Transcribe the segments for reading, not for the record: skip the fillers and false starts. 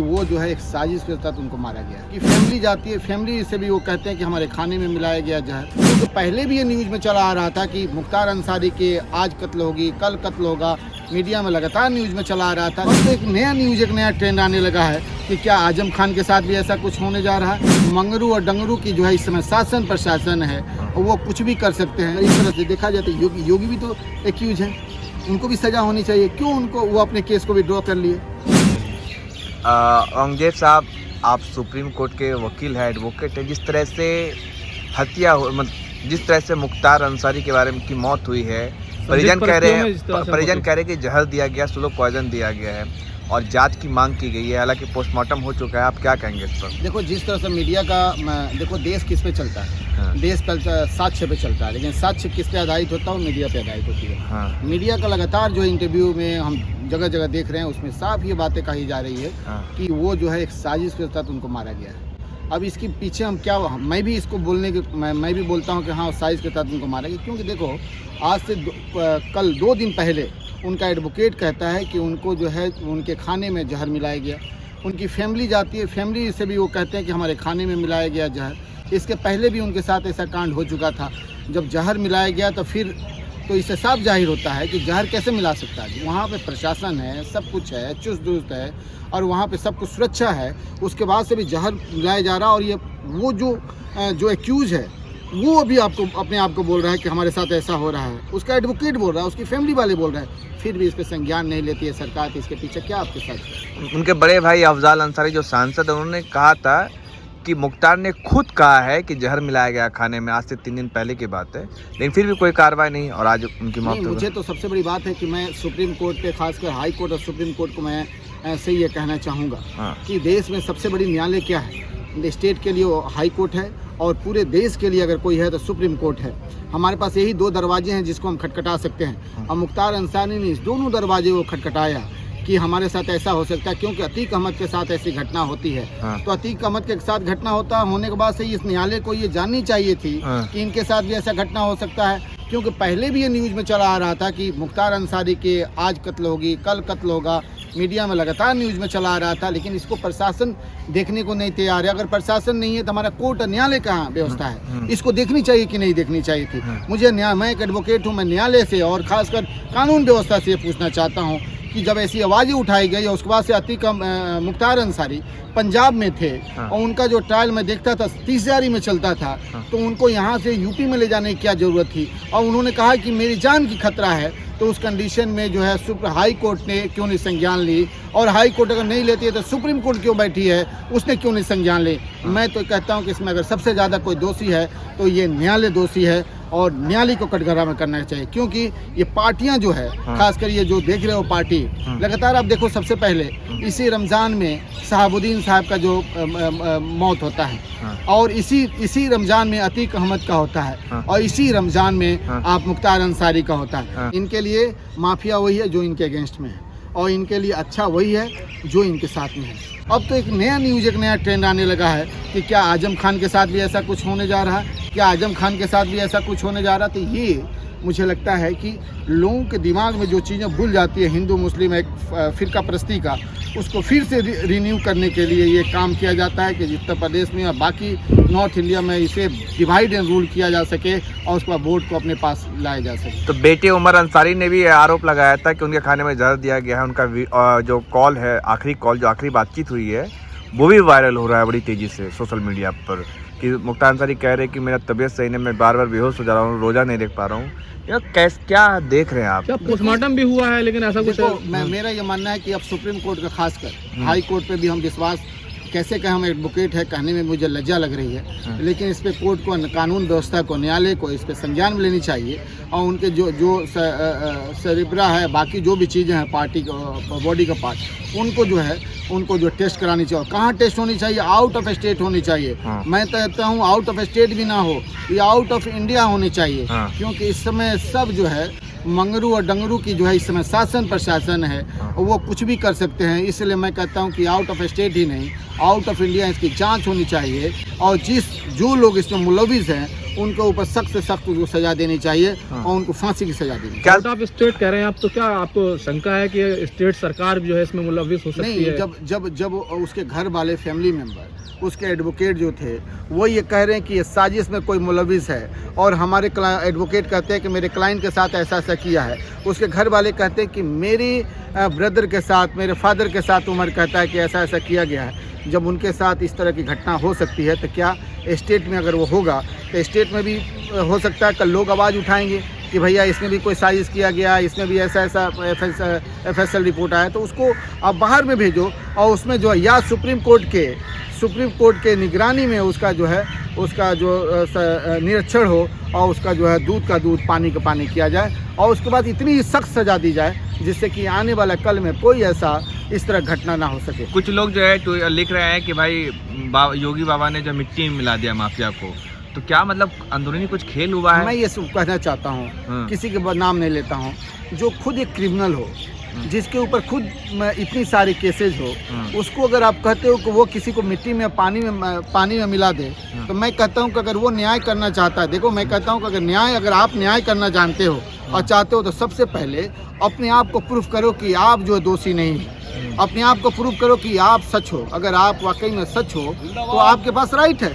वो जो है एक साजिश के तहत उनको मारा गया कि फैमिली जाती है, फैमिली से भी वो कहते हैं कि हमारे खाने में मिलाया गया जहर। तो पहले भी ये न्यूज़ में चला आ रहा था कि मुख्तार अंसारी के आज कत्ल होगी, कल कत्ल होगा, मीडिया में लगातार न्यूज़ में चला आ रहा था। तो एक नया न्यूज़, एक नया ट्रेंड आने लगा है कि क्या आजम खान के साथ भी ऐसा कुछ होने जा रहा है। मंगरू और डंगरू की जो है इस समय शासन प्रशासन है, वो कुछ भी कर सकते हैं। इस तरह से देखा जाए तो योगी भी तो एक्यूज है, उनको भी सजा होनी चाहिए। क्यों उनको वो अपने केस को विड्रॉ कर लिए? औरंगजेब साहब, आप सुप्रीम कोर्ट के वकील हैं, एडवोकेट हैं। जिस तरह से हत्या जिस तरह से मुख्तार अंसारी के बारे में की मौत हुई है, परिजन कह रहे हैं कि जहर दिया गया, स्लो पॉइजन दिया गया है और जांच की मांग की गई है। हालांकि पोस्टमार्टम हो चुका है। आप क्या कहेंगे इस पर? देखो, जिस तरह से मीडिया का देखो, देश किस पे चलता है? हाँ। देश पर साक्ष्य पे चलता है, लेकिन साक्ष्य किस पे आधारित होता है? मीडिया पे आधारित होती है। हाँ। मीडिया का लगातार जो इंटरव्यू में हम जगह जगह देख रहे हैं, उसमें साफ ये बातें कही जा रही है। हाँ। कि वो जो है एक साजिश के तहत उनको मारा गया है। अब इसके पीछे हम क्या, मैं भी इसको बोलने के मैं भी बोलता हूँ कि हाँ, साजिश के तहत उनको मारा गया। क्योंकि देखो, आज से कल 2 दिन पहले उनका एडवोकेट कहता है कि उनको जो है उनके खाने में जहर मिलाया गया। उनकी फैमिली जाती है, फैमिली से भी वो कहते हैं कि हमारे खाने में मिलाया गया जहर। इसके पहले भी उनके साथ ऐसा कांड हो चुका था। जब जहर मिलाया गया तो फिर तो इससे साफ जाहिर होता है कि जहर कैसे मिला सकता है। वहाँ पे प्रशासन है, सब कुछ है, चुस्त दुरुस्त है और वहाँ पे सब कुछ सुरक्षा है, उसके बाद से भी जहर मिलाया जा रहा। और ये वो जो एक्यूज है, वो अभी आपको अपने आप को बोल रहा है कि हमारे साथ ऐसा हो रहा है। उसका एडवोकेट बोल रहा है, उसकी फैमिली वाले बोल रहे हैं, फिर भी इस पर संज्ञान नहीं लेती है सरकार। तो इसके पीछे क्या आपके साथ? उनके बड़े भाई अफजाल अंसारी जो सांसद है, उन्होंने कहा था कि मुख्तार ने खुद कहा है कि जहर मिलाया गया खाने में। आज से 3 दिन पहले की बात है, लेकिन फिर भी कोई कार्रवाई नहीं और आज उनकी मौत। मुझे तो सबसे बड़ी बात है कि मैं सुप्रीम कोर्ट पे, खासकर हाई कोर्ट और सुप्रीम कोर्ट को मैं ऐसे ही ये कहना चाहूँगा कि देश में सबसे बड़ी न्यायालय क्या है? स्टेट के लिए हाई कोर्ट है और पूरे देश के लिए अगर कोई है तो सुप्रीम कोर्ट है। हमारे पास यही 2 दरवाजे हैं जिसको हम खटखटा सकते हैं। और मुख्तार अंसारी ने इस दोनों दरवाजे को खटखटाया कि हमारे साथ ऐसा हो सकता है, क्योंकि अतीक अहमद के साथ ऐसी घटना होती है। तो अतीक अहमद के साथ घटना होने के बाद से इस न्यायालय को ये जाननी चाहिए थी कि इनके साथ भी ऐसा घटना हो सकता है। क्योंकि पहले भी ये न्यूज़ में चला आ रहा था कि मुख्तार अंसारी के आज कत्ल होगी, कल कत्ल होगा, मीडिया में लगातार न्यूज़ में चला आ रहा था। लेकिन इसको प्रशासन देखने को नहीं तैयार है। अगर प्रशासन नहीं है तो हमारा कोर्ट और न्यायालय कहाँ व्यवस्था है? इसको देखनी चाहिए कि नहीं देखनी चाहिए थी? मैं एक एडवोकेट हूँ, मैं न्यायालय से और खासकर कानून व्यवस्था से ये पूछना चाहता हूँ कि जब ऐसी आवाज़ें उठाई गई और उसके बाद से मुख्तार अंसारी पंजाब में थे और उनका जो ट्रायल मैं देखता था 30 जारी में चलता था, तो उनको यहाँ से यूपी में ले जाने की क्या ज़रूरत थी? और उन्होंने कहा कि मेरी जान की खतरा है। तो उस कंडीशन में जो है हाई कोर्ट ने क्यों नहीं संज्ञान ली? और हाई कोर्ट अगर नहीं लेती है तो सुप्रीम कोर्ट क्यों बैठी है, उसने क्यों नहीं संज्ञान ली? मैं तो कहता हूँ कि इसमें अगर सबसे ज़्यादा कोई दोषी है तो ये न्यायालय दोषी है और न्यायालय को कटघरा में करना चाहिए। क्योंकि ये पार्टियां जो है, खासकर ये जो देख रहे हो पार्टी, लगातार आप देखो, सबसे पहले इसी रमज़ान में शहाबुद्दीन साहब का जो मौत होता है और इसी रमज़ान में अतीक अहमद का होता है और इसी रमज़ान में आप मुख्तार अंसारी का होता है। इनके लिए माफिया वही है जो इनके अगेंस्ट में है और इनके लिए अच्छा वही है जो इनके साथ में है। अब तो एक नया न्यूज़, एक नया ट्रेंड आने लगा है कि क्या आजम खान के साथ भी ऐसा कुछ होने जा रहा है? क्या आजम खान के साथ भी ऐसा कुछ होने जा रहा? तो ये मुझे लगता है कि लोगों के दिमाग में जो चीज़ें भूल जाती है हिंदू मुस्लिम एक फ़िरका परस्ती का, उसको फिर से रिन्यू करने के लिए ये काम किया जाता है कि उत्तर प्रदेश में और बाकी नॉर्थ इंडिया में इसे डिवाइड एंड रूल किया जा सके और उसके बाद वोट को अपने पास लाया जा सके। तो बेटे उमर अंसारी ने भी आरोप लगाया था कि उनके खाने में जहर दिया गया है। उनका जो कॉल है, आखिरी कॉल, जो आखिरी बातचीत हुई है, वो भी वायरल हो रहा है बड़ी तेज़ी से सोशल मीडिया पर कि मुख्तार अंसारी कह रहे हैं कि मेरा तबीयत सही नहीं, मैं बार बार बेहोश हो जा रहा हूँ, रोज़ा नहीं देख पा रहा हूँ। क्या देख रहे हैं आप? पोस्टमार्टम भी हुआ है लेकिन ऐसा कुछ मेरा ये मानना है कि अब सुप्रीम कोर्ट का, खासकर हाई कोर्ट पे भी हम विश्वास, कैसे कहें, हम एडवोकेट है, कहने में मुझे लज्जा लग रही है, लेकिन इस पे कोर्ट को, कानून व्यवस्था को, न्यायालय को इस पे संज्ञान में लेनी चाहिए और उनके जो सेरिब्रा है, बाकी जो भी चीज़ें हैं पार्टी बॉडी का पार्ट, उनको जो टेस्ट करानी चाहिए। और कहाँ टेस्ट होनी चाहिए? आउट ऑफ स्टेट होनी चाहिए। मैं तो कहता हूँ आउट ऑफ स्टेट भी ना हो, ये आउट ऑफ इंडिया होनी चाहिए। क्योंकि इस समय सब जो है मंगरू और डंगरू की जो है इस समय शासन प्रशासन है, वो कुछ भी कर सकते हैं। इसलिए मैं कहता हूं कि आउट ऑफ स्टेट ही नहीं, आउट ऑफ इंडिया इसकी जांच होनी चाहिए और जो लोग इसमें मुलविस हैं उनके ऊपर सख्त से सख्त सजा देनी चाहिए और उनको फांसी की सजा देनी क्या आप स्टेट कह रहे हैं आप, तो क्या आपको शंका है कि स्टेट सरकार जो है इसमें मुलविस हो सकती है? नहीं, जब उसके घर वाले फैमिली मेंबर, उसके एडवोकेट जो थे, वो ये कह रहे हैं कि ये साजिश में कोई मुलविस है, और हमारे एडवोकेट कहते हैं कि मेरे क्लाइंट के साथ ऐसा ऐसा किया है। उसके घर वाले कहते हैं कि मेरी ब्रदर के साथ, मेरे फादर के साथ उमर कहता है कि ऐसा ऐसा किया गया है। जब उनके साथ इस तरह की घटना हो सकती है तो क्या स्टेट में अगर वो होगा तो स्टेट में भी हो सकता है कल लोग आवाज़ उठाएंगे कि भैया इसमें भी कोई साजिश किया गया, इसमें भी ऐसा ऐसा FSL रिपोर्ट आया, तो उसको आप बाहर में भेजो और उसमें जो है या सुप्रीम कोर्ट के निगरानी में उसका जो है उसका जो निरीक्षण हो और उसका जो है दूध का दूध पानी का पानी किया जाए, और उसके बाद इतनी सख्त सज़ा दी जाए जिससे कि आने वाला कल में कोई ऐसा इस तरह घटना ना हो सके। कुछ लोग जो है लिख रहे हैं कि भाई योगी बाबा ने जो मिट्टी में मिला दिया माफिया को, तो क्या मतलब अंदरूनी कुछ खेल हुआ है? मैं ये सब कहना चाहता हूँ, किसी के नाम नहीं लेता हूँ, जो खुद एक क्रिमिनल हो, जिसके ऊपर खुद इतनी सारी केसेज हो, उसको अगर आप कहते हो कि वो किसी को मिट्टी में पानी में मिला दे, तो मैं कहता हूँ कि अगर वो न्याय करना चाहता है, देखो मैं कहता हूँ कि अगर आप न्याय करना जानते हो और चाहते हो तो सबसे पहले अपने आप को प्रूफ करो कि आप जो दोषी नहीं है। अपने आप को प्रूफ करो कि आप सच हो। अगर आप वाकई में सच हो तो आपके पास राइट है,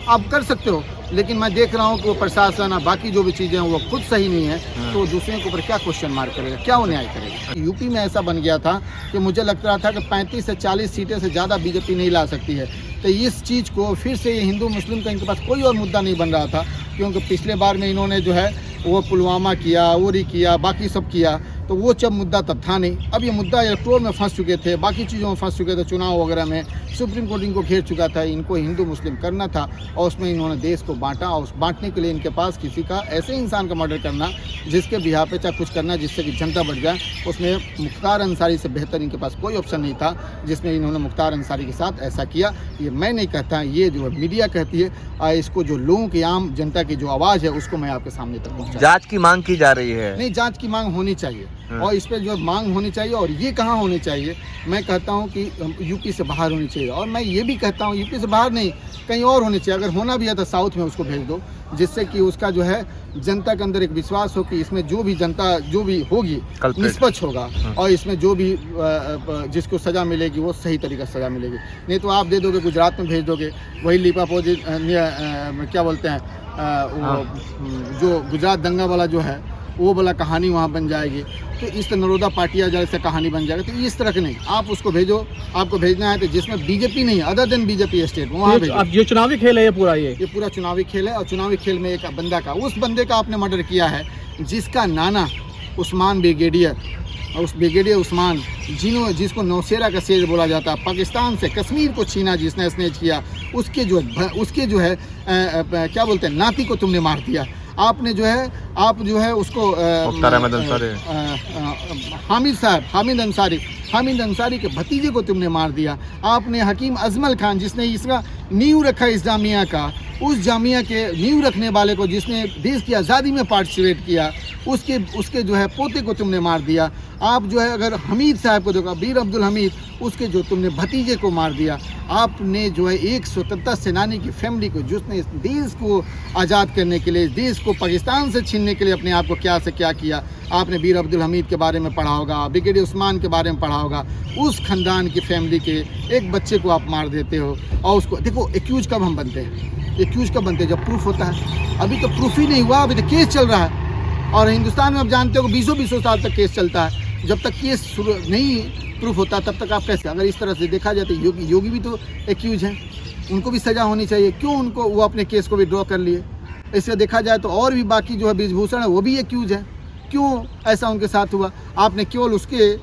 आप कर सकते हो। लेकिन मैं देख रहा हूँ कि वो प्रशासन और बाकी जो भी चीज़ें हैं वो खुद सही नहीं है, तो दूसरे के ऊपर क्या क्वेश्चन मार्क करेगा, क्या वो न्याय करेगा? यूपी में ऐसा बन गया था कि मुझे लग रहा था कि 35 से 40 सीटें से ज़्यादा बीजेपी नहीं ला सकती है। तो इस चीज़ को फिर से हिंदू मुस्लिम का इनके पास कोई और मुद्दा नहीं बन रहा था, क्योंकि पिछले बार में इन्होंने जो है वो पुलवामा किया, उरी किया, बाकी सब किया, तो वो जब मुद्दा तब था नहीं। अब ये मुद्दा इलेक्टोरल में फंस चुके थे, बाकी चीज़ों में फंस चुके थे, चुनाव वगैरह में सुप्रीम कोर्ट इनको घेर चुका था। इनको हिंदू मुस्लिम करना था और उसमें इन्होंने देश को बांटा, और उस बांटने के लिए इनके पास किसी का ऐसे इंसान का मर्डर करना जिसके बिहार पे चाहे कुछ करना जिससे कि जनता बढ़ जाए, उसमें मुख्तार अंसारी से बेहतर इनके पास कोई ऑप्शन नहीं था, जिसमें इन्होंने मुख्तार अंसारी के साथ ऐसा किया। ये मैं नहीं कहता, ये जो मीडिया कहती है, इसको जो लोगों की आम जनता की जो आवाज़ है उसको मैं आपके सामने तक पहुँचा। जांच की मांग की जा रही है। नहीं, जांच की मांग होनी चाहिए और इस पर जो मांग होनी चाहिए, और ये कहाँ होनी चाहिए, मैं कहता हूँ कि यूपी से बाहर होनी चाहिए। और मैं ये भी कहता हूँ यूपी से बाहर नहीं, कहीं और होनी चाहिए। अगर होना भी है तो साउथ में उसको भेज दो, जिससे कि उसका जो है जनता के अंदर एक विश्वास हो कि इसमें जो भी जनता जो भी होगी निष्पक्ष होगा, और इसमें जो भी जिसको सज़ा मिलेगी वो सही तरीके से सज़ा मिलेगी। नहीं तो आप दे दोगे गुजरात में भेज दोगे, वही लिपापोजी क्या बोलते हैं जो गुजरात दंगा वाला जो है वो वाला कहानी वहाँ बन जाएगी। तो इस तरह नरोदा पाटिया जैसे कहानी बन जाएगा। तो इस तरह के नहीं, आप उसको भेजो, आपको भेजना है तो जिसमें बीजेपी नहीं, अदर देन बीजेपी स्टेट, वहाँ भेजो। अब ये चुनावी खेल है, ये पूरा चुनावी खेल है, और चुनावी खेल में एक उस बंदे का आपने मर्डर किया है जिसका नाना उस्मान ब्रिगेडियर, और उस ब्रिगेडियर उस्मान जिसको नौशेरा का शेर बोला जाता है, पाकिस्तान से कश्मीर को छीना जिसने स्नेच किया, उसके जो है क्या बोलते हैं नाती को तुमने मार दिया। आपने जो है उसको हामिद अंसारी के भतीजे को तुमने मार दिया। आपने हकीम अजमल खान जिसने इसका नींव रखा इस जामिया का, उस जामिया के नींव रखने वाले को जिसने देश की आज़ादी में पार्टिसिपेट किया, उसके जो है पोते को तुमने मार दिया। आप जो है अगर हमीद साहब को देखा, बीर अब्दुल हमीद, उसके जो तुमने भतीजे को मार दिया। आपने जो है एक स्वतंत्रता सेनानी की फैमिली को जिसने इस देश को आज़ाद करने के लिए, देश को पाकिस्तान से छीनने के लिए अपने आप को क्या से क्या किया। आपने बीर अब्दुल हमीद के बारे में पढ़ा होगा, ब्रिगेडियर उस्मान के बारे में पढ़ा होगा। उस खानदान की फैमिली के एक बच्चे को आप मार देते हो, और उसको देखो एक्यूज कब हम बनते हैं, एक्यूज कब बनते हैं जब प्रूफ होता है। अभी तो प्रूफ ही नहीं हुआ, अभी तो केस चल रहा है, और हिंदुस्तान में आप जानते हो कि 20 साल तक केस चलता है। जब तक केस नहीं प्रूफ होता तब तक आप कैसे, अगर इस तरह से देखा जाए तो योगी भी तो एक्यूज हैं, उनको भी सज़ा होनी चाहिए। क्यों उनको वो अपने केस को विड्रॉ कर लिए? इससे देखा जाए तो और भी बाकी जो है ब्रिजभूषण है वो भी एक्यूज है। क्यों ऐसा उनके साथ हुआ? आपने केवल उसके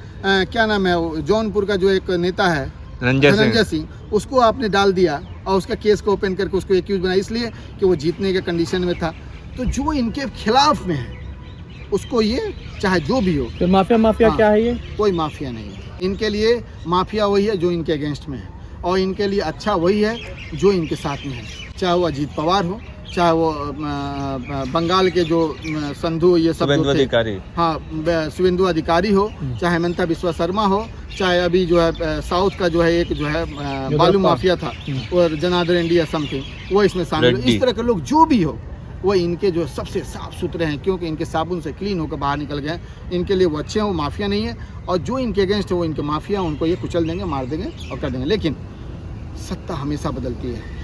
क्या नाम है, जौनपुर का जो एक नेता है रंजय सिंह, उसको आपने डाल दिया और उसका केस को ओपन करके उसको एक्यूज बनाया, इसलिए कि वो जीतने के कंडीशन में था। तो जो इनके खिलाफ में है उसको ये चाहे जो भी हो, तो माफिया क्या है? ये कोई माफिया नहीं है। इनके लिए माफिया वही है जो इनके अगेंस्ट में है, और इनके लिए अच्छा वही है जो इनके साथ में है। चाहे वो अजीत पवार हो, चाहे वो बंगाल के जो संधू ये सब अधिकारी, हाँ शुभेंदु अधिकारी हो, चाहे हेमंता बिस्वा शर्मा हो, चाहे अभी जो है साउथ का जो है एक जो है बालू माफिया था और जनार्दन रेड्डी या समथिंग, वो इसमें शामिल हो। इस तरह के लोग जो भी हो, वो इनके जो सबसे साफ़ सुथरे हैं, क्योंकि इनके साबुन से क्लीन होकर बाहर निकल गए हैं। इनके लिए वो अच्छे हैं, वो माफिया नहीं है, और जो इनके अगेंस्ट है वो इनके माफिया, उनको ये कुचल देंगे, मार देंगे और कर देंगे। लेकिन सत्ता हमेशा बदलती है।